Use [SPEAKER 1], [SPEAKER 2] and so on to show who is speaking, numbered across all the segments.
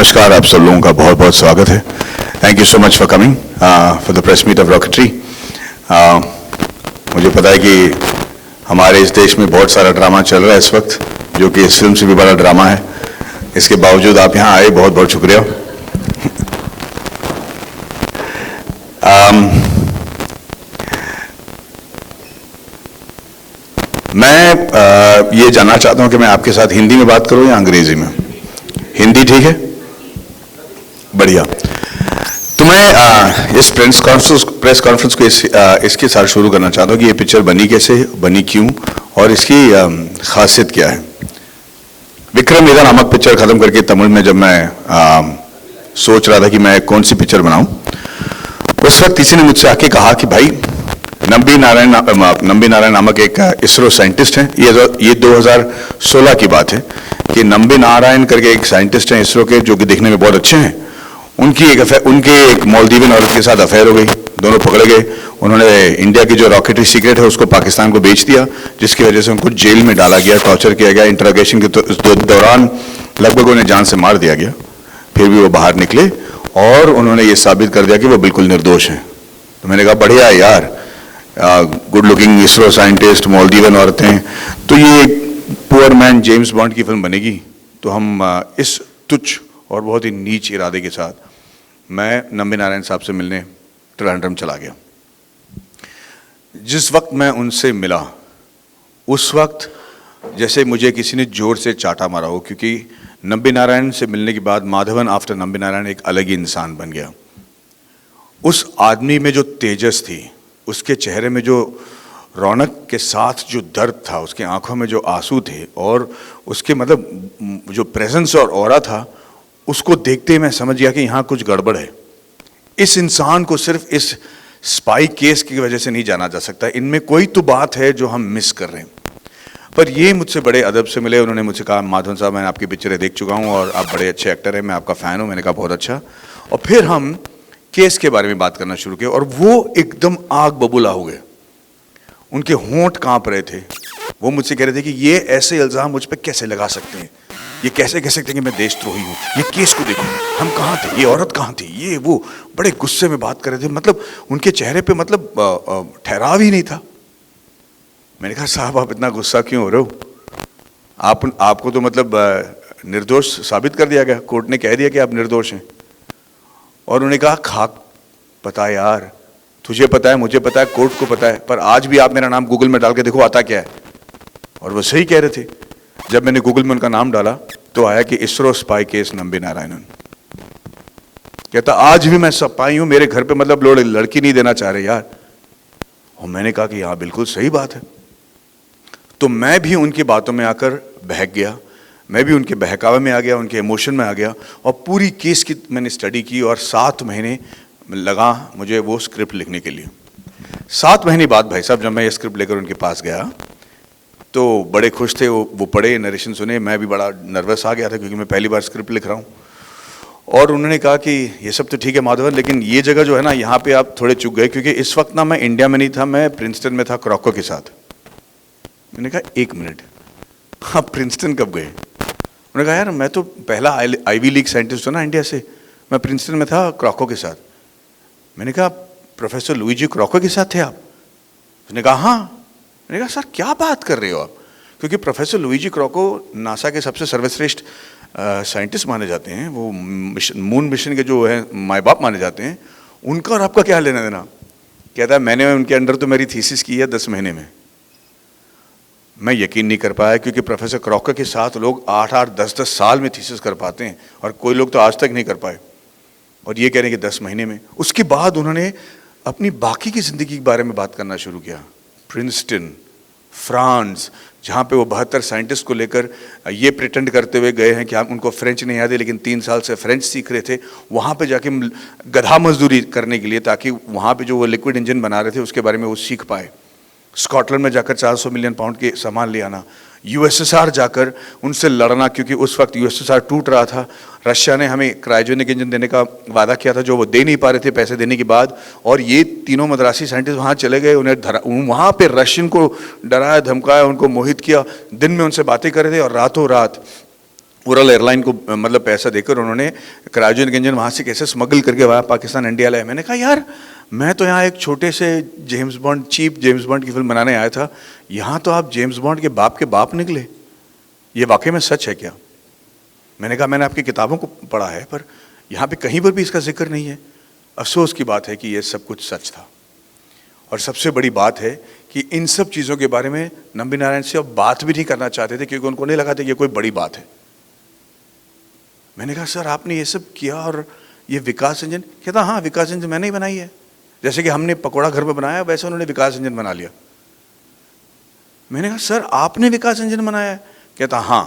[SPEAKER 1] नमस्कार, आप सब लोगों का बहुत बहुत स्वागत है। Thank you so much for coming for the press meet of Rocketry. मुझे पता है कि हमारे इस देश में बहुत सारा ड्रामा चल रहा है इस वक्त, जो कि इस फिल्म से भी बड़ा ड्रामा है। इसके बावजूद आप यहाँ आए, बहुत बहुत शुक्रिया। मैं ये जानना चाहता हूँ कि मैं आपके साथ हिंदी में बात करूँ या अंग्रेजी में। हिंदी ठीक है, बढ़िया। तो मैं इस प्रेस कॉन्फ्रेंस को इसके साथ शुरू करना चाहता हूँ कि ये पिक्चर बनी कैसे, बनी क्यों और इसकी खासियत क्या है। विक्रम वेदा नामक पिक्चर खत्म करके तमिल में जब मैं सोच रहा था कि मैं कौन सी पिक्चर बनाऊं, उस वक्त किसी ने मुझसे आके कहा कि भाई नंबी नारायण नामक एक इसरो साइंटिस्ट हैं। ये 2016 की बात है कि नंबी नारायण करके एक साइंटिस्ट हैं इसरो के, जो कि दिखने में बहुत अच्छे हैं। उनके एक मालदीवन औरत के साथ अफेयर हो गई, दोनों पकड़े गए। उन्होंने इंडिया की जो रॉकेटरी सीक्रेट है उसको पाकिस्तान को बेच दिया, जिसकी वजह से उनको जेल में डाला गया, टॉर्चर किया गया। इंटरोगेशन के दौरान लगभग उन्हें जान से मार दिया गया। फिर भी वो बाहर निकले और उन्होंने ये साबित कर दिया कि वो बिल्कुल निर्दोष हैं। तो मैंने कहा बढ़िया है यार, गुड लुकिंग इसरो साइंटिस्ट, मालदीवन औरतें, तो ये पुअर मैन जेम्स बॉन्ड की फिल्म बनेगी। तो हम इस तुच्छ और बहुत ही नीच इरादे के साथ मैं नंबी नारायण साहब से मिलने ट्रिवांड्रम चला गया। जिस वक्त मैं उनसे मिला, उस वक्त जैसे मुझे किसी ने जोर से चाटा मारा हो, क्योंकि नंबी नारायण से मिलने के बाद माधवन आफ्टर नंबी नारायण एक अलग ही इंसान बन गया। उस आदमी में जो तेजस थी, उसके चेहरे में जो रौनक के साथ जो दर्द था, उसके आंखों में जो आंसू थे और उसके मतलब जो प्रेजेंस और ऑरा था, उसको देखते ही मैं समझ गया कि यहाँ कुछ गड़बड़ है। इस इंसान को सिर्फ इस स्पाई केस की वजह से नहीं जाना जा सकता, इनमें कोई तो बात है जो हम मिस कर रहे हैं। पर ये मुझसे बड़े अदब से मिले। उन्होंने मुझसे कहा माधवन साहब, मैंने आपकी पिक्चरें देख चुका हूँ और आप बड़े अच्छे एक्टर हैं, मैं आपका फ़ैन हूँ। मैंने कहा बहुत अच्छा। और फिर हम केस के बारे में बात करना शुरू किया और वो एकदम आग बबूला हो गए। उनके होंठ कांप रहे थे। वो मुझसे कह रहे थे कि ये ऐसे इल्ज़ाम मुझ पर कैसे लगा सकते हैं, ये कैसे कह सकते हैं कि मैं देशद्रोही हूँ, ये केस को देखो, हम कहाँ थे, ये औरत कहाँ थी, ये वो। बड़े गुस्से में बात कर रहे थे, मतलब उनके चेहरे पे मतलब ठहराव ही नहीं था। मैंने कहा साहब आप इतना गुस्सा क्यों हो रहे हो, आपको तो मतलब निर्दोष साबित कर दिया गया, कोर्ट ने कह दिया कि आप निर्दोष हैं। और उन्होंने कहा खाक पता है यार, तुझे पता है, मुझे पता है, कोर्ट को पता है, पर आज भी आप मेरा नाम गूगल में डाल के देखो आता क्या है। और वो सही कह रहे थे। जब मैंने गूगल में उनका नाम डाला तो आया कि इसरो स्पाई केस नंबी नारायणन। कहता आज भी मैं स्पाई हूं, मेरे घर पे मतलब लोग लड़की नहीं देना चाह रहे यार। और मैंने कहा कि हाँ बिल्कुल सही बात है। तो मैं भी उनकी बातों में आकर बहक गया, मैं भी उनके बहकावे में आ गया, उनके इमोशन में आ गया और पूरी केस की मैंने स्टडी की। और 7 महीने लगा मुझे वो स्क्रिप्ट लिखने के लिए। 7 महीने बाद भाई साहब जब मैं ये स्क्रिप्ट लेकर उनके पास गया तो बड़े खुश थे। वो पढ़े, नरेशन सुने। मैं भी बड़ा नर्वस आ गया था क्योंकि मैं पहली बार स्क्रिप्ट लिख रहा हूँ। और उन्होंने कहा कि ये सब तो ठीक है माधवन, लेकिन ये जगह जो है ना, यहाँ पे आप थोड़े चूक गए, क्योंकि इस वक्त ना मैं इंडिया में नहीं था, मैं प्रिंसटन में था क्रॉको के साथ। मैंने कहा 1 मिनट, आप प्रिंसटन कब गए? उन्होंने कहा यार मैं तो पहला आईवी लीग साइंटिस्ट हूँ ना इंडिया से, मैं प्रिंसटन में था क्रॉको के साथ। मैंने कहा प्रोफेसर लुइजी क्रॉको के साथ थे आप? उसने कहा हाँ। मैंने कहा सर क्या बात कर रहे हो आप, क्योंकि प्रोफेसर लुइजी क्रॉको नासा के सबसे सर्वश्रेष्ठ साइंटिस्ट माने जाते हैं, वो मून मिशन के जो है माए बाप माने जाते हैं। उनका और आपका क्या लेना देना? कहता है मैंने उनके अंडर तो मेरी थीसिस की है 10 महीने में। मैं यकीन नहीं कर पाया, क्योंकि प्रोफेसर क्रॉकर के साथ लोग 8-8, 10-10 साल में थीसिस कर पाते हैं और कोई लोग तो आज तक नहीं कर पाए, और ये कह रहे हैं कि 10 महीने में। उसके बाद उन्होंने अपनी बाकी की ज़िंदगी के बारे में बात करना शुरू किया। प्रिंसटन, फ्रांस, जहाँ पे वो 72 साइंटिस्ट को लेकर ये प्रिटेंड करते हुए गए हैं कि हम उनको फ्रेंच नहीं आते, लेकिन 3 साल से फ्रेंच सीख रहे थे, वहाँ पे जाके गधा मजदूरी करने के लिए, ताकि वहाँ पे जो वो लिक्विड इंजन बना रहे थे उसके बारे में वो सीख पाए। स्कॉटलैंड में जाकर 400 मिलियन पाउंड के सामान ले आना। यूएसएसआर जाकर उनसे लड़ना, क्योंकि उस वक्त यूएसएसआर टूट रहा था। रशिया ने हमें क्रायोजेनिक इंजन देने का वादा किया था, जो वो दे नहीं पा रहे थे पैसे देने के बाद। और ये तीनों मद्रासी साइंटिस्ट वहाँ चले गए, उन्हें वहाँ पे रशियन को डराया धमकाया, उनको मोहित किया। दिन में उनसे बातें कर रहे थे और रातों रात उड़ान एयरलाइन को मतलब पैसा देकर उन्होंने क्रायोजेनिक इंजन वहाँ से कैसे स्मगल करके वहाँ पाकिस्तान इंडिया लाए। मैंने कहा यार मैं तो यहाँ एक छोटे से James Bond, cheap James Bond की फिल्म बनाने आया था, यहाँ तो आप जेम्स बॉन्ड के बाप निकले। ये वाकई में सच है क्या? मैंने कहा मैंने आपकी किताबों को पढ़ा है पर यहाँ पे कहीं पर भी इसका जिक्र नहीं है। अफसोस की बात है कि ये सब कुछ सच था। और सबसे बड़ी बात है कि इन सब चीज़ों के बारे में नंबी नारायण से अब बात भी नहीं करना चाहते थे, क्योंकि उनको नहीं लगा था कि ये कोई बड़ी बात है। मैंने कहा सर आपने ये सब किया और ये विकास इंजन? कहता हाँ विकास इंजन मैंने ही बनाई है, जैसे कि हमने पकौड़ा घर में बनाया वैसे उन्होंने विकास इंजन बना लिया। मैंने कहा सर आपने विकास इंजन बनाया है? कहता हाँ,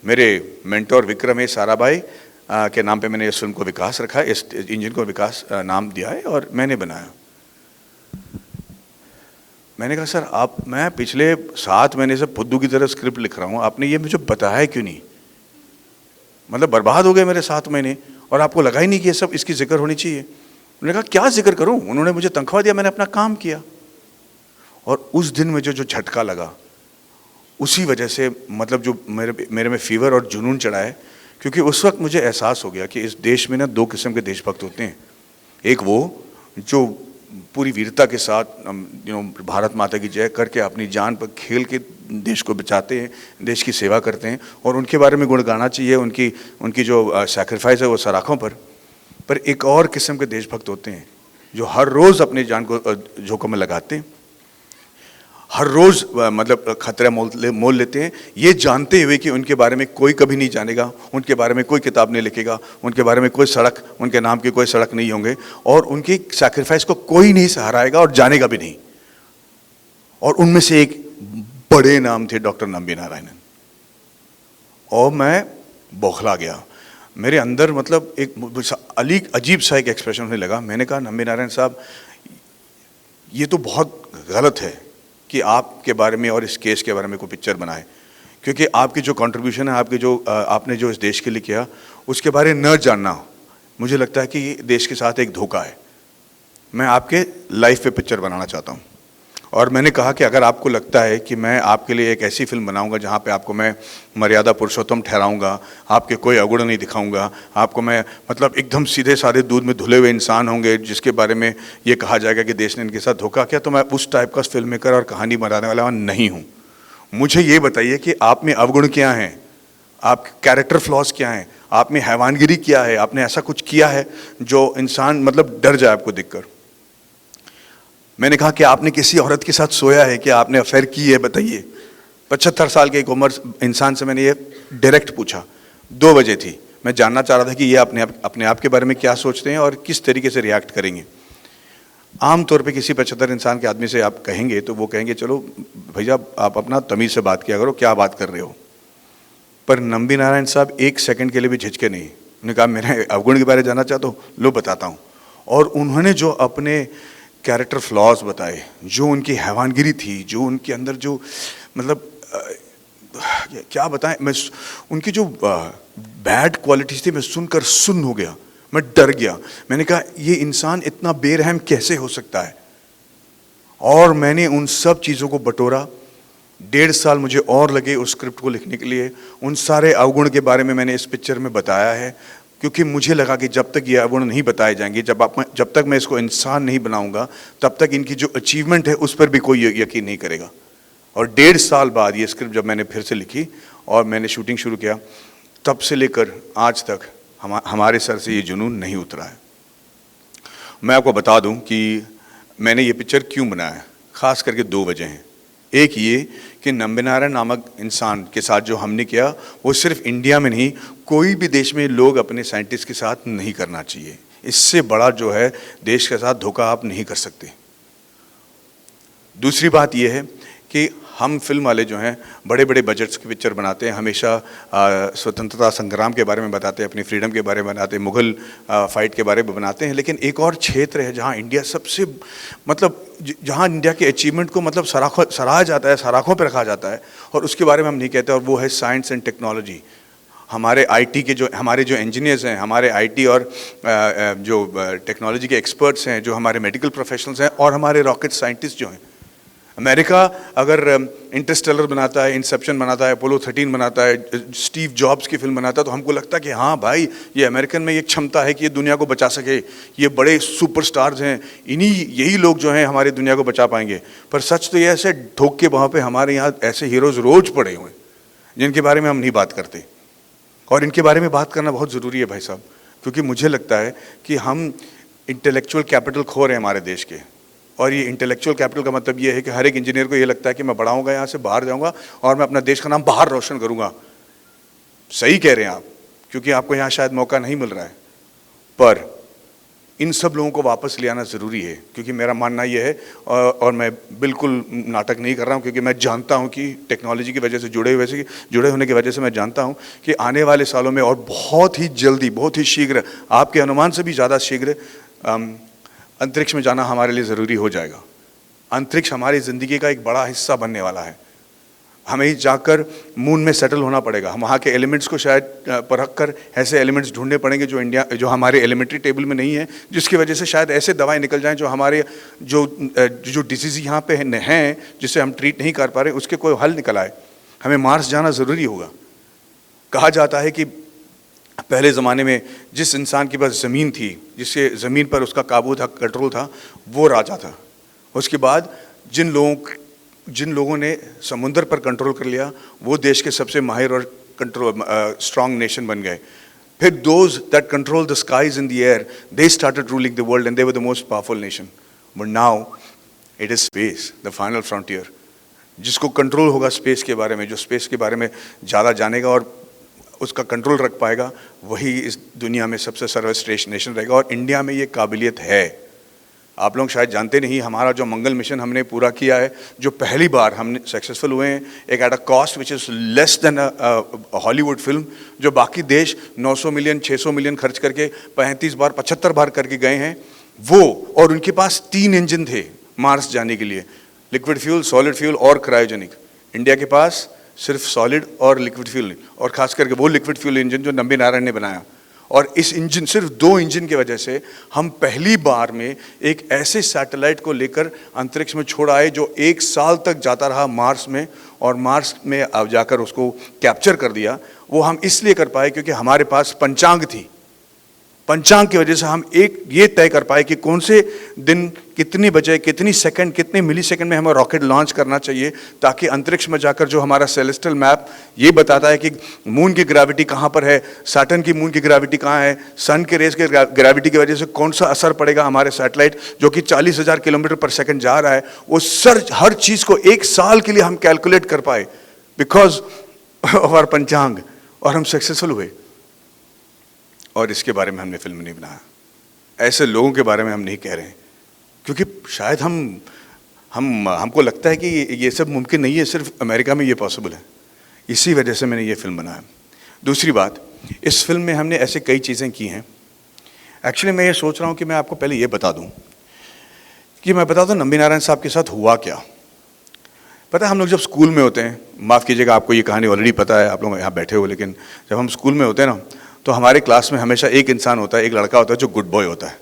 [SPEAKER 1] मेरे मेंटोर विक्रम ए साराभाई के नाम पे मैंने इस फिल्म को विकास रखा है, इस इंजन को विकास नाम दिया है और मैंने बनाया। मैंने कहा सर मैं पिछले 7 महीने से फुद्दू की तरह स्क्रिप्ट लिख रहा हूँ, आपने ये मुझे बताया क्यों नहीं? मतलब बर्बाद हो गए मेरे 7 महीने और आपको लगा ही नहीं कि ये सब इसकी जिक्र होनी चाहिए। उन्होंने कहा क्या जिक्र करूँ, उन्होंने मुझे तनख्वाह दिया, मैंने अपना काम किया। और उस दिन मुझे जो झटका लगा उसी वजह से मतलब जो मेरे में फीवर और जुनून चढ़ा है, क्योंकि उस वक्त मुझे एहसास हो गया कि इस देश में ना 2 किस्म के देशभक्त होते हैं। एक वो जो पूरी वीरता के साथ भारत माता की जय करके अपनी जान पर खेल के देश को बचाते हैं, देश की सेवा करते हैं, और उनके बारे में गुण गाना चाहिए, उनकी जो सैक्रिफाइस है वो सराखों पर एक और किस्म के देशभक्त होते हैं जो हर रोज़ अपनी जान को जोखिम में लगाते हैं, हर रोज़ मतलब खतरा मोल लेते हैं, ये जानते हुए कि उनके बारे में कोई कभी नहीं जानेगा, उनके बारे में कोई किताब नहीं लिखेगा, उनके बारे में कोई सड़क, उनके नाम की कोई सड़क नहीं होंगे, और उनकी सैक्रिफाइस को कोई नहीं सहाराएगा और जानेगा भी नहीं। और उनमें से एक बड़े नाम थे डॉक्टर नंबी नारायणन। और मैं बौखला गया, मेरे अंदर मतलब एक अजीब सा एक एक्सप्रेशन होने लगा। मैंने कहा नंबी नारायण साहब ये तो बहुत गलत है कि आपके बारे में और इस केस के बारे में कोई पिक्चर बनाए, क्योंकि आपकी जो कंट्रीब्यूशन है, आपने जो इस देश के लिए किया उसके बारे में न जानना मुझे लगता है कि ये देश के साथ एक धोखा है। मैं आपके लाइफ पे पिक्चर बनाना चाहता हूँ। और मैंने कहा कि अगर आपको लगता है कि मैं आपके लिए एक ऐसी फिल्म बनाऊंगा जहाँ पे आपको मैं मर्यादा पुरुषोत्तम ठहराऊंगा, आपके कोई अवगुण नहीं दिखाऊंगा, आपको मैं मतलब एकदम सीधे साधे दूध में धुले हुए इंसान होंगे जिसके बारे में ये कहा जाएगा कि देश ने इनके साथ धोखा किया, तो मैं उस टाइप का फिल्म मेकर और कहानी बनाने वाला नहीं हूँ। मुझे ये बताइए कि आप में अवगुण क्या हैं, आप कैरेक्टर फ्लॉज क्या हैं, आप में हैवानगिरी क्या है, आपने ऐसा कुछ किया है जो इंसान मतलब डर जाए आपको देखकर। मैंने कहा कि आपने किसी औरत के साथ सोया है, कि आपने अफेयर की है, बताइए। 75 साल के एक उम्र इंसान से मैंने ये डायरेक्ट पूछा। 2 बजे थी, मैं जानना चाह रहा था कि ये अपने आप के बारे में क्या सोचते हैं और किस तरीके से रिएक्ट करेंगे। आमतौर पे किसी 75 इंसान के आदमी से आप कहेंगे तो वो कहेंगे चलो भैया आप अपना तमीज़ से बात किया करो, क्या बात कर रहे हो। पर नंबी नारायण साहब 1 सेकंड के लिए भी झिझके नहीं। उन्होंने कहा मेरे अवगुण के बारे में जानना चाहते हो, लो बताता हूँ। और उन्होंने जो अपने कैरेक्टर फ्लॉज बताए, जो उनकी हैवानगिरी थी, जो उनके अंदर जो मतलब क्या बताएं, मैं उनकी जो बैड क्वालिटीज थी मैं सुनकर सुन्न हो गया, मैं डर गया। मैंने कहा ये इंसान इतना बेरहम कैसे हो सकता है। और मैंने उन सब चीज़ों को बटोरा। 1.5 साल मुझे और लगे उस स्क्रिप्ट को लिखने के लिए। उन सारे अवगुण के बारे में मैंने इस पिक्चर में बताया है, क्योंकि मुझे लगा कि जब तक ये अवगुण नहीं बताए जाएंगे, जब तक मैं इसको इंसान नहीं बनाऊंगा, तब तक इनकी जो अचीवमेंट है उस पर भी कोई यकीन नहीं करेगा। और 1.5 साल बाद ये स्क्रिप्ट जब मैंने फिर से लिखी और मैंने शूटिंग शुरू किया, तब से लेकर आज तक हमारे सर से ये जुनून नहीं उतरा है। मैं आपको बता दूं कि मैंने ये पिक्चर क्यों बनाया, ख़ास करके 2 वजह हैं। एक ये कि नंबी नारायण नामक इंसान के साथ जो हमने किया वो सिर्फ इंडिया में नहीं, कोई भी देश में लोग अपने साइंटिस्ट के साथ नहीं करना चाहिए। इससे बड़ा जो है देश के साथ धोखा आप नहीं कर सकते। दूसरी बात ये है कि हम फिल्म वाले जो हैं बड़े बड़े बजट्स की पिक्चर बनाते हैं, हमेशा स्वतंत्रता संग्राम के बारे में बताते हैं, अपनी फ्रीडम के बारे में बनाते हैं, मुग़ल फाइट के बारे में बनाते हैं। लेकिन एक और क्षेत्र है जहाँ इंडिया सबसे मतलब जहाँ इंडिया के अचीवमेंट को मतलब सराहा जाता है, सराखों पर रखा जाता है, और उसके बारे में हम नहीं कहते, और वो है साइंस एंड टेक्नोलॉजी। हमारे आईटी के जो हमारे जो इंजीनियर्स हैं, हमारे आईटी और जो टेक्नोलॉजी के एक्सपर्ट्स हैं, जो हमारे मेडिकल प्रोफेशनल्स हैं, और हमारे रॉकेट साइंटिस्ट जो हैं, अमेरिका अगर इंटरस्टेलर बनाता है, इंसेप्शन बनाता है, अपोलो 13 बनाता है, स्टीव जॉब्स की फिल्म बनाता है, तो हमको लगता है कि हाँ भाई, ये अमेरिकन में ये क्षमता है कि ये दुनिया को बचा सके, ये बड़े सुपरस्टार्स हैं, यही लोग जो हैं हमारी दुनिया को बचा पाएंगे। पर सच तो ये ऐसे ठोक के वहाँ पे हमारे यहाँ ऐसे हीरोज़ रोज पड़े हुए हैं जिनके बारे में हम नहीं बात करते, और इनके बारे में बात करना बहुत ज़रूरी है भाई साहब, क्योंकि मुझे लगता है कि हम इंटेलेक्चुअल कैपिटल खो रहे हैं हमारे देश के। और ये इंटेलेक्चुअल कैपिटल का मतलब ये है कि हर एक इंजीनियर को ये लगता है कि मैं बढ़ाऊंगा, यहाँ से बाहर जाऊंगा और मैं अपना देश का नाम बाहर रोशन करूंगा। सही कह रहे हैं आप, क्योंकि आपको यहाँ शायद मौका नहीं मिल रहा है, पर इन सब लोगों को वापस ले आना ज़रूरी है। क्योंकि मेरा मानना ये है, और मैं बिल्कुल नाटक नहीं कर रहा हूँ, क्योंकि मैं जानता हूँ कि टेक्नोलॉजी की वजह से जुड़े होने की वजह से मैं जानता हूँ कि आने वाले सालों में और बहुत ही जल्दी, बहुत ही शीघ्र, आपके अनुमान से भी ज़्यादा शीघ्र अंतरिक्ष में जाना हमारे लिए ज़रूरी हो जाएगा। अंतरिक्ष हमारी ज़िंदगी का एक बड़ा हिस्सा बनने वाला है। हमें जाकर मून में सेटल होना पड़ेगा, हम वहाँ के एलिमेंट्स को शायद परख कर ऐसे एलिमेंट्स ढूंढने पड़ेंगे जो हमारे एलिमेंट्री टेबल में नहीं है, जिसकी वजह से शायद ऐसे दवाएं निकल जाएं जो हमारे जो डिजीज़ यहाँ पे हैं जिसे हम ट्रीट नहीं कर पा रहे, उसके कोई हल निकल आए। हमें मार्स जाना ज़रूरी होगा। कहा जाता है कि पहले ज़माने में जिस इंसान के पास ज़मीन थी, जिससे ज़मीन पर उसका काबू था, कंट्रोल था, वो राजा था। उसके बाद जिन लोगों ने समुंदर पर कंट्रोल कर लिया, वो देश के सबसे माहिर और स्ट्रॉन्ग नेशन बन गए। फिर those that control the skies in the air, they started ruling the world and they were the most powerful nation. But now it is space, the final frontier. जिसको कंट्रोल होगा space के बारे में, जो space के बारे में ज़्यादा जानेगा और उसका कंट्रोल रख पाएगा, वही इस दुनिया में सबसे सर्वश्रेष्ठ नेशन रहेगा। और इंडिया में ये काबिलियत है। आप लोग शायद जानते नहीं, हमारा जो मंगल मिशन हमने पूरा किया है, जो पहली बार हमने सक्सेसफुल हुए हैं, एक at a cost which is less than Hollywood film, जो बाकी देश 900 मिलियन 600 मिलियन खर्च करके 35 बार 75 बार करके गए हैं, वो। और उनके पास 3 इंजन थे मार्स जाने के लिए, लिक्विड फ्यूल, सॉलिड फ्यूल और क्रायोजेनिक। इंडिया के पास सिर्फ सॉलिड और लिक्विड फ्यूल, और खास करके वो लिक्विड फ्यूल इंजन जो नंबी नारायण ने बनाया। और इस इंजन, सिर्फ 2 इंजन की वजह से हम पहली बार में एक ऐसे सैटेलाइट को लेकर अंतरिक्ष में छोड़ आए जो 1 साल तक जाता रहा मार्स में, और मार्स में अब जाकर उसको कैप्चर कर दिया। वो हम इसलिए कर पाए क्योंकि हमारे पास पंचांग थी। पंचांग की वजह से हम ये तय कर पाए कि कौन से दिन, कितनी बजे, कितनी सेकंड, कितने मिली सेकंड में हमें रॉकेट लॉन्च करना चाहिए, ताकि अंतरिक्ष में जाकर जो हमारा सेलेस्टियल मैप ये बताता है कि मून की ग्रेविटी कहाँ पर है, सैटर्न की मून की ग्रेविटी कहाँ है, सन के रेस के ग्रेविटी की वजह से कौन सा असर पड़ेगा हमारे सैटेलाइट जो कि 40,000 किलोमीटर पर सेकेंड जा रहा है, वो हर चीज़ को 1 साल के लिए हम कैलकुलेट कर पाए बिकॉज ऑफ आवर पंचांग, और हम सक्सेसफुल हुए। और इसके बारे में हमने फिल्म नहीं बनाया, ऐसे लोगों के बारे में हम नहीं कह रहे हैं, क्योंकि शायद हमको लगता है कि ये सब मुमकिन नहीं है, सिर्फ अमेरिका में ये पॉसिबल है। इसी वजह से मैंने ये फिल्म बनाया। दूसरी बात, इस फिल्म में हमने ऐसे कई चीज़ें की हैं। एक्चुअली मैं ये सोच रहा हूँ कि मैं आपको पहले ये बता दूँ कि मैं बता दूँ नंबी नारायण साहब के साथ हुआ क्या। पता है, हम लोग जब स्कूल में होते हैं, माफ़ कीजिएगा आपको ये कहानी ऑलरेडी पता है, आप लोग यहाँ बैठे हो, लेकिन जब हम स्कूल में होते हैं ना, तो हमारे क्लास में हमेशा एक इंसान होता है, एक लड़का होता है जो गुड बॉय होता है,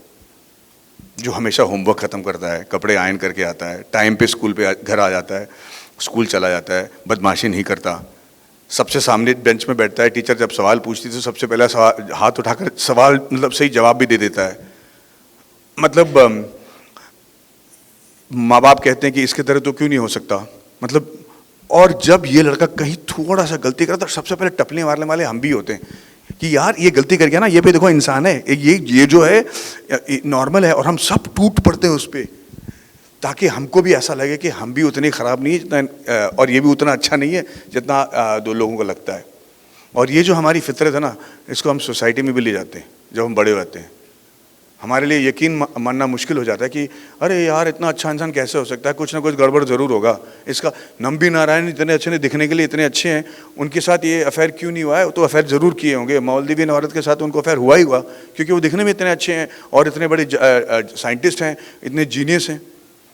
[SPEAKER 1] जो हमेशा होमवर्क ख़त्म करता है, कपड़े आयन करके आता है, टाइम पे स्कूल पे घर आ जाता है, स्कूल चला जाता है, बदमाशी नहीं करता, सबसे सामने बेंच में बैठता है। टीचर जब सवाल पूछती तो सबसे पहला हाथ उठाकर सवाल मतलब सही जवाब भी दे देता है। मतलब माँ बाप कहते हैं कि इसके तरह तो क्यों नहीं हो सकता, मतलब। और जब ये लड़का कहीं थोड़ा सा गलती करता, सबसे पहले टपने मारने वाले हम भी होते हैं कि यार ये गलती कर गया ना, ये पे देखो इंसान है, ये जो है नॉर्मल है, और हम सब टूट पड़ते हैं उस पर, ताकि हमको भी ऐसा लगे कि हम भी उतने ख़राब नहीं है जितना, और ये भी उतना अच्छा नहीं है जितना 2 लोगों को लगता है। और ये जो हमारी फितरत है ना, इसको हम सोसाइटी में भी ले जाते हैं। जब हम बड़े होते हैं, हमारे लिए यकीन मानना मुश्किल हो जाता है कि अरे यार इतना अच्छा इंसान कैसे हो सकता है, कुछ ना कुछ गड़बड़ ज़रूर होगा इसका। नंबी नारायण इतने अच्छे, दिखने के लिए इतने अच्छे हैं, उनके साथ ये अफेयर क्यों नहीं हुआ है? तो अफेयर ज़रूर किए होंगे। मालदीवी औरत के साथ उनको अफेयर हुआ ही हुआ, क्योंकि वो दिखने में इतने अच्छे हैं और इतने बड़े साइंटिस्ट हैं, इतने जीनियस हैं।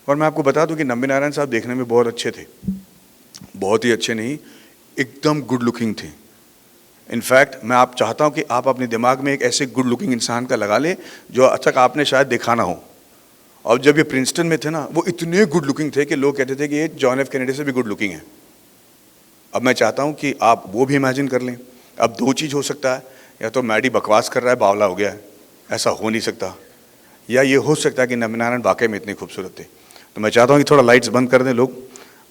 [SPEAKER 1] और मैं आपको बता दूं कि नंबी नारायण साहब देखने में बहुत अच्छे थे, बहुत ही अच्छे नहीं, एकदम गुड लुकिंग थे। इनफैक्ट मैं आप चाहता हूं कि आप अपने दिमाग में एक ऐसे गुड लुकिंग इंसान का लगा लें जो अच्छा आपने शायद देखा ना हो, और जब ये प्रिंसटन में थे ना, वो इतने गुड लुकिंग थे कि लोग कहते थे कि ये जॉन एफ कैनेडी से भी गुड लुकिंग है। अब मैं चाहता हूँ कि आप वो भी इमेजिन कर लें। अब दो चीज़ हो सकता है, या तो मैडी बकवास कर रहा है, बावला हो गया है, ऐसा हो नहीं सकता, या ये हो सकता है कि नंबी नारायण वाकई में इतने खूबसूरत थे। तो मैं चाहता हूँ कि थोड़ा लाइट्स बंद कर दें लोग,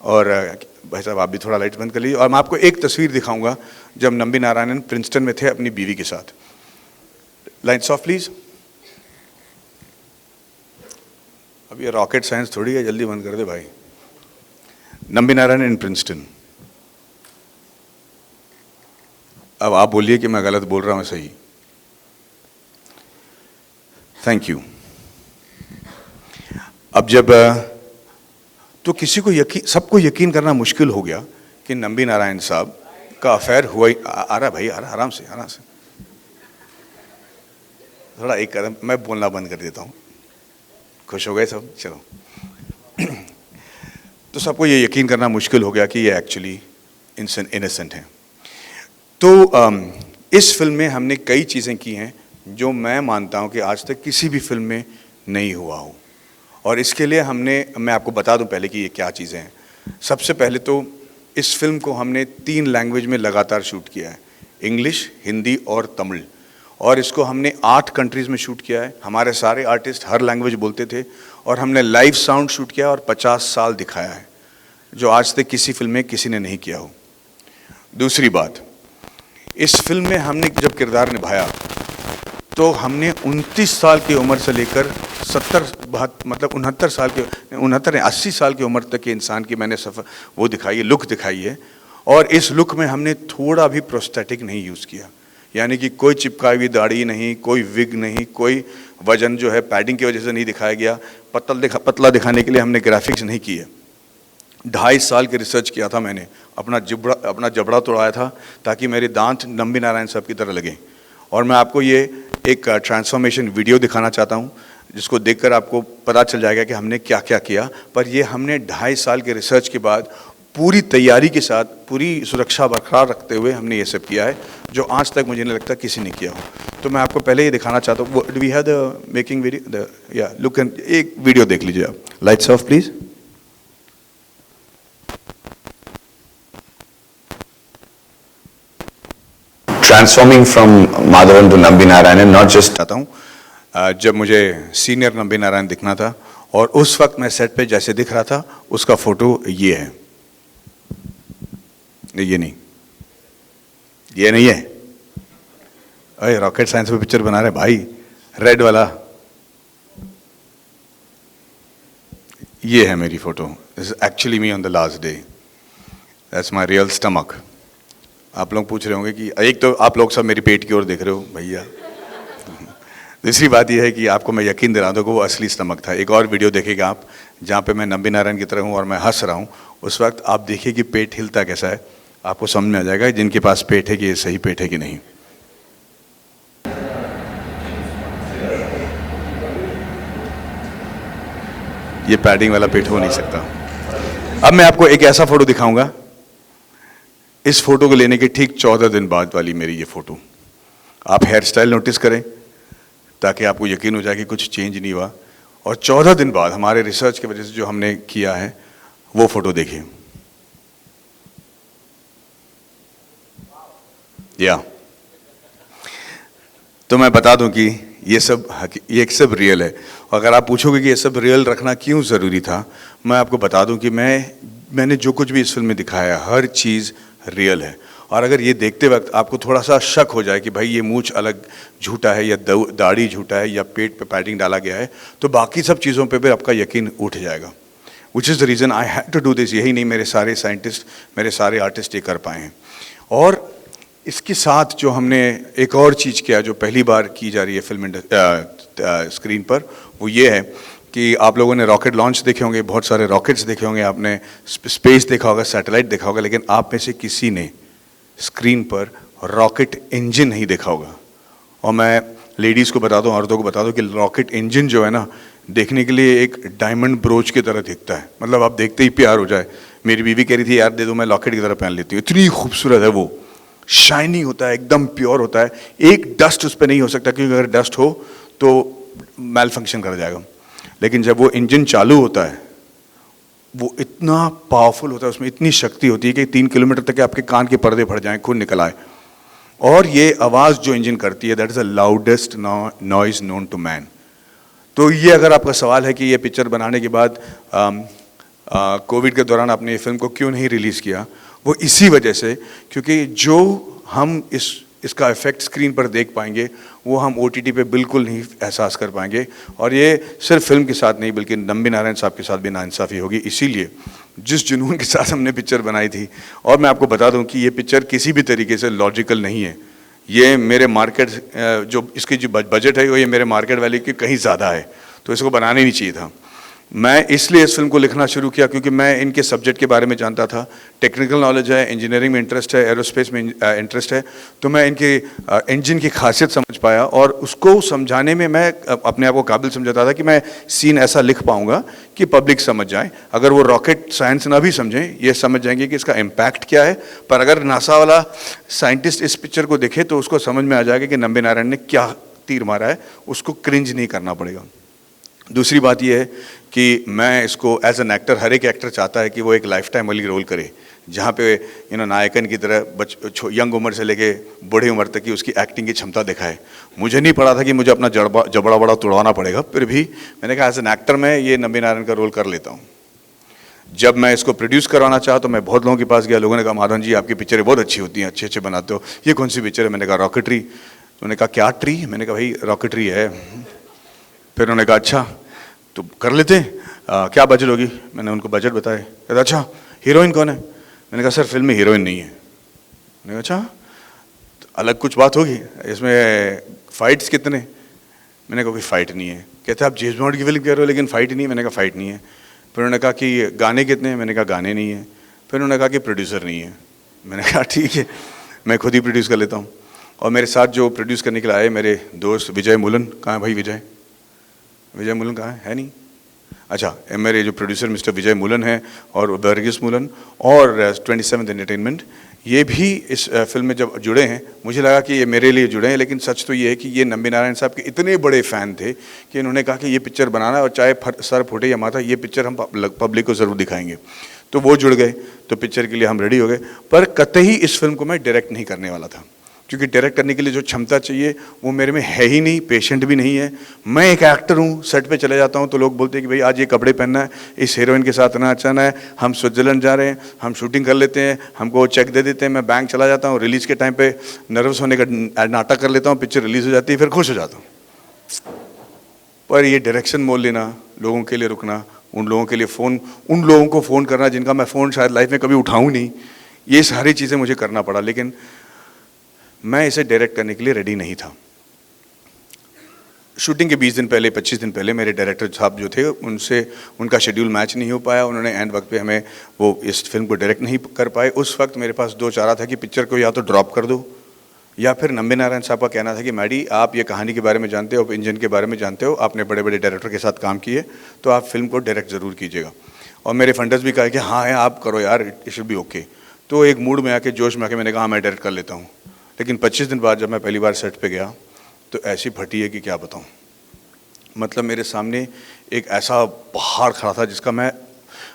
[SPEAKER 1] और भाई साहब आप भी थोड़ा लाइट्स बंद कर लीजिए। और मैं आपको एक तस्वीर दिखाऊंगा जब नंबी नारायणन प्रिंसटन में थे अपनी बीवी के साथ। Lights off please. अब ये रॉकेट साइंस थोड़ी है, जल्दी बंद कर दे भाई। नंबी नारायण इन प्रिंसटन। अब आप बोलिए कि मैं गलत बोल रहा हूं, सही। Thank you. अब जब तो किसी को सबको यकीन करना मुश्किल हो गया कि नंबी नारायण साहब का अफेयर हुआ ही। आ रहा भाई, आ रहा, आराम से आराम से, थोड़ा एक कदम, मैं बोलना बंद कर देता हूँ। खुश हो गए सब, चलो। तो सबको ये यकीन करना मुश्किल हो गया कि ये एक्चुअली इनोसेंट हैं। तो इस फिल्म में हमने कई चीज़ें की हैं जो मैं मानता हूँ कि आज तक किसी भी फिल्म में नहीं हुआ हो, और इसके लिए मैं आपको बता दूं पहले कि ये क्या चीज़ें हैं। सबसे पहले तो इस फिल्म को हमने 3 लैंग्वेज में लगातार शूट किया है, इंग्लिश, हिंदी और तमिल, और इसको हमने 8 कंट्रीज़ में शूट किया है। हमारे सारे आर्टिस्ट हर लैंग्वेज बोलते थे, और हमने लाइव साउंड शूट किया और 50 साल दिखाया है, जो आज तक किसी फिल्म में किसी ने नहीं किया हो। दूसरी बात, इस फिल्म में हमने जब किरदार निभाया तो हमने 29 साल की उम्र से लेकर 80 साल की उम्र तक के इंसान की मैंने वो दिखाई है, लुक दिखाई है। और इस लुक में हमने थोड़ा भी प्रोस्थेटिक नहीं यूज़ किया, यानी कि कोई चिपकाई हुई दाढ़ी नहीं, कोई विग नहीं, कोई वजन जो है पैडिंग की वजह से नहीं दिखाया गया, पतला दिखाने के लिए हमने ग्राफिक्स नहीं किए। 2.5 साल की रिसर्च किया था मैंने, अपना जबड़ा तोड़ाया था ताकि मेरे दांत नंबी नारायण साहब की तरह लगे। और मैं आपको ये एक ट्रांसफॉर्मेशन वीडियो दिखाना चाहता हूँ, जिसको देखकर आपको पता चल जाएगा कि हमने क्या क्या किया। पर ये हमने 2.5 साल के रिसर्च के बाद पूरी तैयारी के साथ, पूरी सुरक्षा बरकरार रखते हुए हमने ये सब किया है, जो आज तक मुझे नहीं लगता किसी ने किया हो। तो मैं आपको पहले ये दिखाना चाहता हूँ। Do we have the making video? या लुक, एक वीडियो देख लीजिए आप। Lights off please.
[SPEAKER 2] Transforming from Madhavan to Nambi Narayanan, not just
[SPEAKER 1] चाहता हूँ जब मुझे सीनियर नंबी नारायण दिखना था, और उस वक्त मैं सेट पे जैसे दिख रहा था, उसका फोटो ये है। ये नहीं है। अरे रॉकेट साइंस पे पिक्चर बना रहे भाई, रेड वाला ये है मेरी photo. This is actually me on the last day. That's my real stomach. आप लोग पूछ रहे होंगे कि एक तो आप लोग सब मेरी पेट की ओर देख रहे हो भैया। दूसरी बात यह है कि आपको मैं यकीन दिला दूं कि वो असली स्टमक था। एक और वीडियो देखेगा आप जहाँ पे मैं नंबी नारायण की तरह हूँ और मैं हंस रहा हूँ, उस वक्त आप देखिए कि पेट हिलता कैसा है, आपको समझ में आ जाएगा जिनके पास पेट है कि ये सही पेट है कि नहीं। ये पैडिंग वाला पेट हो नहीं सकता। अब मैं आपको एक ऐसा फोटो दिखाऊंगा, इस फोटो को लेने के ठीक 14 दिन बाद वाली मेरी ये फोटो। आप हेयर स्टाइल नोटिस करें ताकि आपको यकीन हो जाए कि कुछ चेंज नहीं हुआ। और 14 दिन बाद हमारे रिसर्च की वजह से जो हमने किया है वो फोटो देखिए। तो मैं बता दूं कि ये सब रियल है। अगर आप पूछोगे कि ये सब रियल रखना क्यों ज़रूरी था, मैं आपको बता दूं कि मैंने जो कुछ भी इस फिल्म में दिखाया है, हर चीज़ रियल है। और अगर ये देखते वक्त आपको थोड़ा सा शक हो जाए कि भाई ये मूंछ अलग झूठा है, या दाढ़ी झूठा है, या पेट पे पैडिंग डाला गया है, तो बाकी सब चीज़ों पे भी आपका यकीन उठ जाएगा। Which is the reason I had to do this. यही नहीं, मेरे सारे साइंटिस्ट, मेरे सारे आर्टिस्ट ये कर पाए हैं। और इसके साथ जो हमने एक और चीज़ किया जो पहली बार की जा रही है फिल्म स्क्रीन पर, वो ये है कि आप लोगों ने रॉकेट लॉन्च देखे होंगे, बहुत सारे रॉकेट्स देखे होंगे, आपने स्पेस देखा होगा, सैटेलाइट देखा होगा, लेकिन आप में से किसी ने स्क्रीन पर रॉकेट इंजन नहीं देखा होगा। और मैं लेडीज़ को बता दूं, औरतों को बता दूं कि रॉकेट इंजन जो है ना, देखने के लिए एक डायमंड ब्रोच की तरह दिखता है। मतलब आप देखते ही प्यार हो जाए। मेरी बीवी कह रही थी यार दे दो, मैं लॉकेट की तरह पहन लेती हूँ। इतनी खूबसूरत है वो, शाइनी होता है, एकदम प्योर होता है, एक डस्ट उस पर नहीं हो सकता, क्योंकि अगर डस्ट हो तो मैल फंक्शन कर जाएगा। लेकिन जब वो इंजन चालू होता है वो इतना पावरफुल होता है, उसमें इतनी शक्ति होती है कि 3 किलोमीटर तक के आपके कान के पर्दे फट जाएं, खून निकल आए। और ये आवाज़ जो इंजन करती है, that is the loudest noise known to man. तो ये अगर आपका सवाल है कि ये पिक्चर बनाने के बाद कोविड के दौरान आपने ये फिल्म को क्यों नहीं रिलीज़ किया, वो इसी वजह से, क्योंकि जो हम इसका इफेक्ट स्क्रीन पर देख पाएंगे वो हम OTT पे बिल्कुल नहीं एहसास कर पाएंगे। और ये सिर्फ फिल्म के साथ नहीं बल्कि नंबी नारायण साहब के साथ भी नाइंसाफ़ी होगी। इसीलिए जिस जुनून के साथ हमने पिक्चर बनाई थी, और मैं आपको बता दूं कि ये पिक्चर किसी भी तरीके से लॉजिकल नहीं है। ये मेरे मार्केट जो इसकी जो बजट है वो ये मेरे मार्केट वैल्यू की कहीं ज़्यादा है, तो इसको बनाना ही नहीं चाहिए था। मैं इसलिए इस फिल्म को लिखना शुरू किया क्योंकि मैं इनके सब्जेक्ट के बारे में जानता था, टेक्निकल नॉलेज है, इंजीनियरिंग में इंटरेस्ट है, एरोस्पेस में इंटरेस्ट है, तो मैं इनके इंजन की खासियत समझ पाया और उसको समझाने में मैं अपने आप को काबिल समझाता था कि मैं सीन ऐसा लिख पाऊंगा कि पब्लिक समझ जाए। अगर वो रॉकेट साइंस ना भी समझें, ये समझ जाएंगे कि इसका इम्पैक्ट क्या है, पर अगर नासा वाला साइंटिस्ट इस पिक्चर को देखे तो उसको समझ में आ जाएगा कि नंबी नारायण ने क्या तीर मारा है, उसको क्रिंज नहीं करना पड़ेगा। दूसरी बात यह है कि मैं इसको एज एन एक्टर, हर एक एक्टर चाहता है कि वो एक लाइफ टाइम वाली रोल करे जहाँ पे नायकन की तरह यंग उम्र से लेके बड़ी उम्र तक की उसकी एक्टिंग की क्षमता दिखाए। मुझे नहीं पड़ा था कि मुझे अपना जबड़ा बड़ा तोड़वाना पड़ेगा, फिर भी मैंने कहा एज एन एक्टर मैं ये नंबी नारायण का रोल कर लेता हूँ। जब मैं इसको प्रोड्यूस करवाना चाहा तो मैं बहुत लोगों के पास गया, लोगों ने कहा माधवन जी आपकी पिक्चरें बहुत अच्छी होती हैं, अच्छे अच्छे बनाते हो, ये कौन सी पिक्चर है? मैंने कहा रॉकेटरी। उन्होंने कहा क्या ट्री? मैंने कहा भाई रॉकेटरी है। फिर उन्होंने कहा अच्छा तो कर लेते हैं, क्या बजट होगी? मैंने उनको बजट बताया। कहता अच्छा हीरोइन कौन है? मैंने कहा सर फिल्म में हीरोइन नहीं है। मैंने कहा अच्छा तो अलग कुछ बात होगी, इसमें फाइट्स कितने? मैंने कहा कोई फाइट नहीं है। कहते आप जेम्स बॉन्ड की फिल्म कह रहे हो लेकिन फाइट नहीं है। मैंने कहा फाइट नहीं है। फिर उन्होंने कहा कि गाने कितने हैं? मैंने कहा गाने नहीं है। फिर उन्होंने कहा कि प्रोड्यूसर नहीं है। मैंने कहा ठीक है मैं खुद ही प्रोड्यूस कर लेता हूँ। और मेरे साथ जो प्रोड्यूस करने के लिए आए मेरे दोस्त विजय मुलन, कहाँ है भाई विजय? विजय मुलन कहाँ है नहीं? अच्छा, मेरे जो प्रोड्यूसर मिस्टर विजय मुलन हैं और वर्गीस मुलन और 27th एंटरटेनमेंट, ये भी इस फिल्म में जब जुड़े हैं मुझे लगा कि ये मेरे लिए जुड़े हैं, लेकिन सच तो ये है कि ये नंबी नारायण साहब के इतने बड़े फ़ैन थे कि इन्होंने कहा कि ये पिक्चर बनाना और चाहे सर फूटे या माथा, ये पिक्चर हम पब्लिक को ज़रूर दिखाएंगे। तो वो जुड़ गए, तो पिक्चर के लिए हम रेडी हो गए। पर कतई इस फिल्म को मैं डायरेक्ट नहीं करने वाला था, क्योंकि डायरेक्ट करने के लिए जो क्षमता चाहिए वो मेरे में है ही नहीं, पेशेंट भी नहीं है। मैं एक एक्टर हूँ, सेट पे चले जाता हूँ तो लोग बोलते हैं कि भाई आज ये कपड़े पहनना है, इस हीरोइन के साथ नचाना है, हम स्विट्जरलैंड जा रहे हैं, हम शूटिंग कर लेते हैं, हमको चेक दे देते हैं, मैं बैंक चला जाता हूँ, रिलीज़ के टाइम पे नर्वस होने का नाटक कर लेता हूँ, पिक्चर रिलीज़ हो जाती है, फिर खुश हो जाता हूँ। पर ये डायरेक्शन मोल लेना, लोगों के लिए रुकना, उन लोगों के लिए फ़ोन, उन लोगों को फ़ोन करना जिनका मैं फ़ोन शायद लाइफ में कभी उठाऊँ नहीं, ये सारी चीज़ें मुझे करना पड़ा। लेकिन मैं इसे डायरेक्ट करने के लिए रेडी नहीं था। शूटिंग के 20 दिन पहले, 25 दिन पहले मेरे डायरेक्टर साहब जो थे उनसे उनका शेड्यूल मैच नहीं हो पाया, उन्होंने एंड वक्त पे हमें वो इस फिल्म को डायरेक्ट नहीं कर पाए। उस वक्त मेरे पास दो चारा था कि पिक्चर को या तो ड्रॉप कर दो या फिर नंबी नारायण साहब का कहना था कि मैडी आप ये कहानी के बारे में जानते हो, आप इंजन के बारे में जानते हो, आपने बड़े बड़े डायरेक्टर के साथ काम किए, तो आप फिल्म को डायरेक्ट ज़रूर कीजिएगा। और मेरे फंडर्स भी कहा कि हाँ है आप करो यार, इट शुड बी ओके। तो एक मूड में आके, जोश में आके मैंने कहा मैं डायरेक्ट कर लेता हूँ। लेकिन 25 दिन बाद जब मैं पहली बार सेट पे गया तो ऐसी फटी है कि क्या बताऊँ। मतलब मेरे सामने एक ऐसा पहाड़ खड़ा था जिसका मैं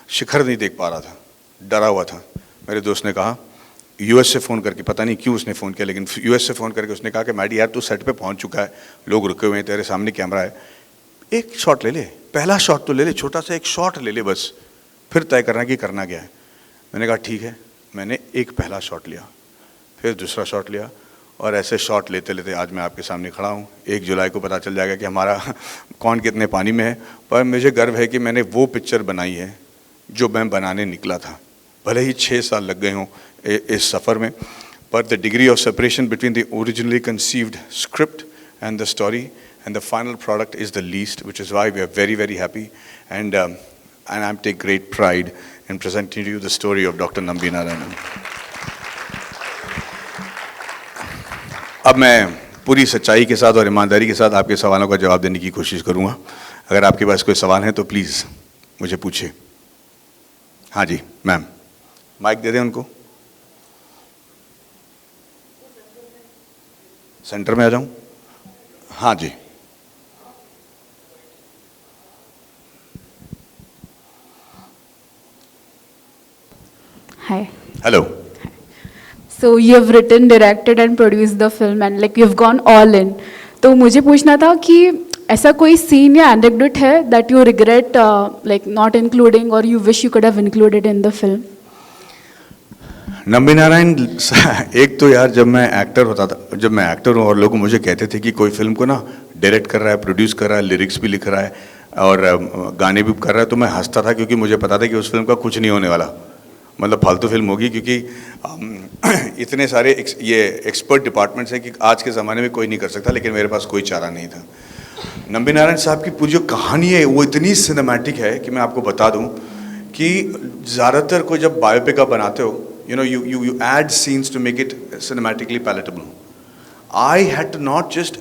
[SPEAKER 1] शिखर नहीं देख पा रहा था, डरा हुआ था। मेरे दोस्त ने कहा यूएस से फ़ोन करके, पता नहीं क्यों उसने फ़ोन किया, लेकिन यूएस से फ़ोन करके उसने कहा कि मैडी यार तू सेट पे पहुंच चुका है, लोग रुके हुए हैं, तेरे सामने कैमरा है, एक शॉट ले ले, पहला शॉट तो ले ले, छोटा सा एक शॉट ले ले बस, फिर तय करना कि करना क्या है। मैंने कहा ठीक है। मैंने एक पहला शॉट लिया, फिर दूसरा शॉट लिया, और ऐसे शॉट लेते लेते आज मैं आपके सामने खड़ा हूँ। 1 जुलाई को पता चल जाएगा कि हमारा कौन कितने पानी में है। पर मुझे गर्व है कि मैंने वो पिक्चर बनाई है जो मैं बनाने निकला था। भले ही 6 साल लग गए हों इस सफ़र में, पर the degree of separation between the originally conceived script and the story and the final product is the least, which is why we are very very happy and I am take great pride in presenting to you the story of Dr. Nambi Narayanan. अब मैं पूरी सच्चाई के साथ और ईमानदारी के साथ आपके सवालों का जवाब देने की कोशिश करूंगा। अगर आपके पास कोई सवाल है तो प्लीज़ मुझे पूछिए। हाँ जी मैम, माइक दे दें उनको। सेंटर में आ जाऊं? हाँ जी।
[SPEAKER 3] Hi.
[SPEAKER 1] Hello.
[SPEAKER 3] So you have written, directed and produced the film and like you've gone all in. तो मुझे पूछना था कि ऐसा कोई सीन या एनेक्डोट है that you regret like not including or you wish you could have included in the film?
[SPEAKER 1] Nambi Narayan एक तो यार जब मैं एक्टर होता था, जब मैं एक्टर हूँ और लोग मुझे कहते थे कि कोई फिल्म को ना डायरेक्ट कर रहा है, प्रोड्यूस कर रहा है, लिरिक्स भी लिख रहा है और गाने भी कर रहा है, तो मैं हंसता था क्योंकि मुझे पता था कि उस फिल्म का कुछ नहीं होने वाला, मतलब फालतू फिल्म होगी, क्योंकि इतने सारे ये एक्सपर्ट डिपार्टमेंट्स हैं कि आज के ज़माने में कोई नहीं कर सकता, लेकिन मेरे पास कोई चारा नहीं था। नंबी नारायण साहब की पूरी जो कहानी है वो इतनी सिनेमैटिक है कि मैं आपको बता दूं कि ज़्यादातर कोई जब बायोपिक आप बनाते हो, you add scenes to make it cinematically palatable. I had to not just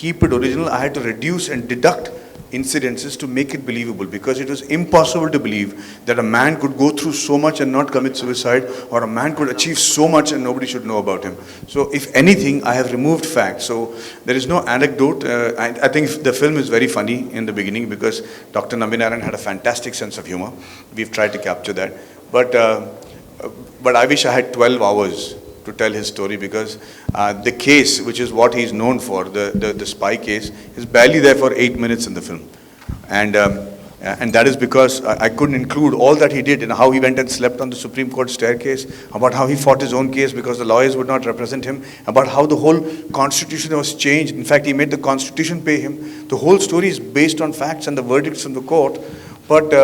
[SPEAKER 1] keep it original, I had to reduce and deduct incidences to make it believable, because it was impossible to believe that a man could go through so much and not commit suicide, or a man could achieve so much and nobody should know about him. So if anything, I have removed facts. So there is no anecdote. I think the film is very funny in the beginning because Dr. Nambi Narayan had a fantastic sense of humor. We've tried to capture that. But I wish I had 12 hours to tell his story, because the case, which is what he's known for, the spy case, is barely there for 8 minutes in the film. And that is because I couldn't include all that he did, and how he went and slept on the Supreme Court staircase, about how he fought his own case because the lawyers would not represent him, about how the whole constitution was changed. In fact, he made the constitution pay him. The whole story is based on facts and the verdicts from the court. But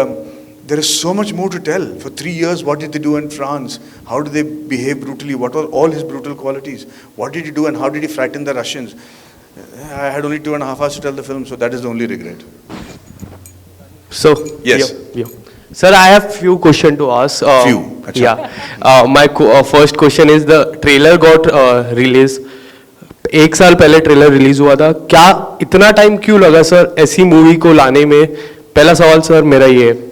[SPEAKER 1] there is so much more to tell. For 3 years, what did they do in France? How did they behave brutally? What were all his brutal qualities? What did he do and how did he frighten the Russians? I had only 2.5 hours to tell the film, so that is the only regret.
[SPEAKER 4] So,
[SPEAKER 1] Yes.
[SPEAKER 4] yeah. Sir, I have few questions to ask.
[SPEAKER 1] Few, अच्छा.
[SPEAKER 4] Yeah. My first question is, the trailer got released. 1 साल पहले trailer release हुआ था, क्या इतना time क्यों लगा sir ऐसी मूवी को लाने में? पहला सवाल सर मेरा ये है।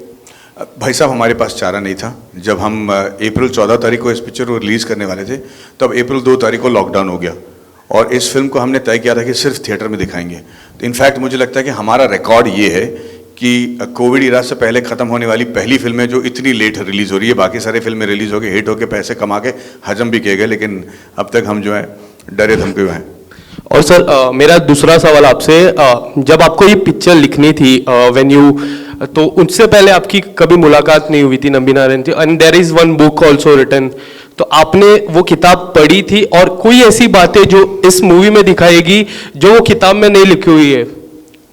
[SPEAKER 1] भाई साहब, हमारे पास चारा नहीं था। जब हम अप्रैल 14 तारीख को इस पिक्चर को रिलीज़ करने वाले थे, तब अप्रैल 2 तारीख को लॉकडाउन हो गया और इस फिल्म को हमने तय किया था कि सिर्फ थिएटर में दिखाएंगे। तो इनफैक्ट मुझे लगता है कि हमारा रिकॉर्ड ये है कि कोविड इरा से पहले ख़त्म होने वाली पहली फिल्म है जो इतनी लेट रिलीज़ हो रही है। बाकी सारे फिल्में रिलीज़ हो गए, हिट होकर पैसे कमा के हजम भी किए गए, लेकिन अब तक हम जो है डरे धमके हुए हैं।
[SPEAKER 4] और सर मेरा दूसरा सवाल आपसे, जब आपको ये पिक्चर लिखनी थी व्हेन यू, तो उससे पहले आपकी कभी मुलाकात नहीं हुई थी नंबी नारायण थी, and there is one book also written, तो आपने वो किताब पढ़ी थी और कोई ऐसी बातें जो इस मूवी में दिखाएगी जो वो किताब में नहीं लिखी हुई है?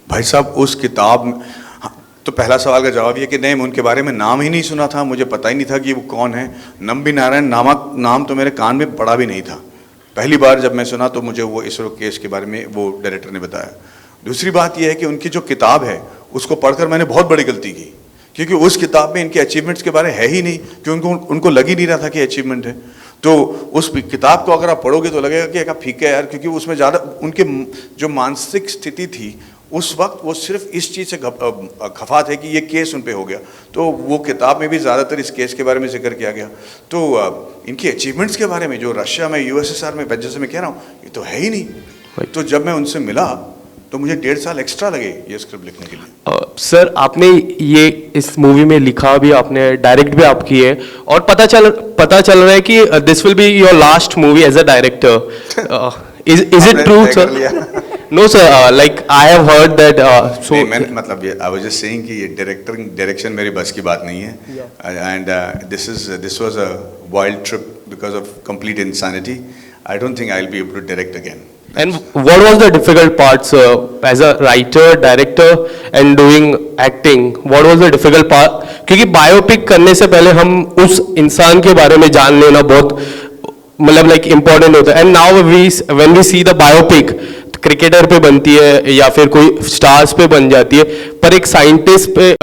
[SPEAKER 1] भाई साहब, उस किताब तो पहला सवाल का जवाब ये कि नहीं, उनके बारे में नाम ही नहीं सुना था, मुझे पता ही नहीं था कि वो कौन है। नंबी नारायण नामक नाम तो मेरे कान में पड़ा भी नहीं था। पहली बार जब मैं सुना तो मुझे वो इसरो केस के बारे में वो डायरेक्टर ने बताया। दूसरी बात यह है कि उनकी जो किताब है उसको पढ़कर मैंने बहुत बड़ी गलती की, क्योंकि उस किताब में इनके अचीवमेंट्स के बारे है ही नहीं, क्योंकि उनको लग ही नहीं रहा था कि अचीवमेंट है। तो उस किताब को अगर आप पढ़ोगे तो लगेगा कि एक फीका है यार, क्योंकि उसमें ज़्यादा उनके जो मानसिक स्थिति थी उस वक्त वो सिर्फ इस चीज़ से खफा थे कि ये केस उन पे हो गया। तो वो किताब में भी ज़्यादातर इस केस के बारे में जिक्र किया गया। तो इनके अचीवमेंट्स के बारे में जो रशिया में, यूएसएसआर में, जैसे मैं कह रहा हूँ, ये तो है ही नहीं। तो जब मैं उनसे मिला तो मुझे 1.5 साल एक्स्ट्रा लगे ये स्क्रिप्ट लिखने के लिए।
[SPEAKER 4] सर आपने ये इस मूवी में लिखा भी, आपने डायरेक्ट भी आप की है, और पता चल रहा है कि this will be your last movie as a director. Is it true sir? No sir, like I have heard that. So
[SPEAKER 1] मैंने मतलब ये आई वाज जस्ट सेइंग कि ये डायरेक्शन मेरी बस की बात नहीं है, and this was a wild trip because of complete insanity. I don't think I will be able to direct again.
[SPEAKER 4] And what was the difficult parts as a writer, director and doing acting? What was the difficult part? क्योंकि biopic करने से पहले हम उस इंसान के बारे में जान लेना बहुत मतलब लाइक इम्पोर्टेंट होता है। And now when we see the biopic, cricketer पे बनती है या फिर कोई स्टार्स पे बन जाती है, पर एक साइंटिस्ट पे